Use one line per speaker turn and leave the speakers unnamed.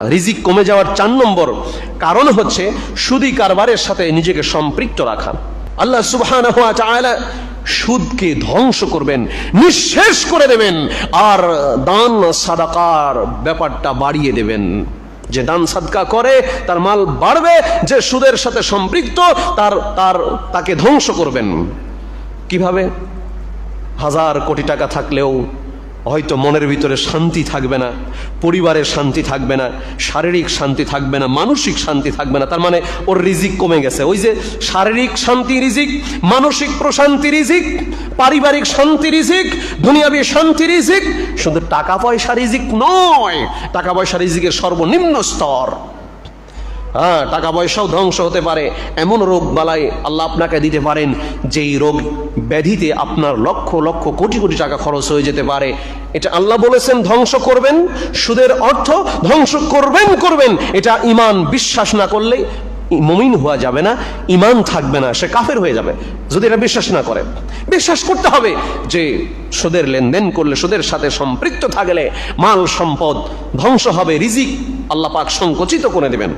রিজিক কমে যাওয়ার 4 নম্বর কারণ হচ্ছে সুদী কারবারের সাথে নিজেকে সম্পৃক্ত রাখা। আল্লাহ সুবহানাহু ওয়া তাআলা সুদকে ধ্বংস করবেন, নিঃশেষ করে দেবেন, আর দান সাদাকার ব্যাপারটা বাড়িয়ে দেবেন। যে দান সাদকা করে তার মাল বাড়বে, যে সুদের সাথে সম্পৃক্ত তাকে ধ্বংস করবেন। কিভাবে? 1000 কোটি টাকা থাকলেও হয়তো মনের ভিতরে শান্তি থাকবে না, পরিবারের শান্তি থাকবে না, শারীরিক শান্তি থাকবে না, মানসিক শান্তি থাকবে না। তার মানে ওর রিজিক কমে গেছে। ওই যে শারীরিক শান্তি রিজিক, মানসিক প্রশান্তি রিজিক, পারিবারিক শান্তি রিজিক, দুনিয়াবী শান্তি রিজিক, শুধু টাকা পয়সা রিজিক নয়, টাকা পয়সা রিজিকের সর্বনিম্ন স্তর। হ্যাঁ, টাকা পয়সাও ধ্বংস হতে পারে। এমন রোগ বালাই আল্লাহ আপনাকে দিতে পারেন যেই রোগ ব্যাধিতে আপনার লক্ষ লক্ষ কোটি কোটি টাকা খরচ হয়ে যেতে পারে। এটা আল্লাহ বলেছেন ধ্বংস করবেন। সুদের অর্থ ধ্বংস করবেন। এটা ঈমান বিশ্বাস না করলে মুমিন হওয়া যাবে না, ঈমান থাকবে না, সে কাফের হয়ে যাবে যদি এটা বিশ্বাস না করে। বিশ্বাস করতে হবে যে সুদের লেনদেন করলে, সুদের সাথে সম্পৃক্ত থাকলে মাল সম্পদ ধ্বংস হবে, রিজিক আল্লাহ পাক সংকুচিত করে দেবেন।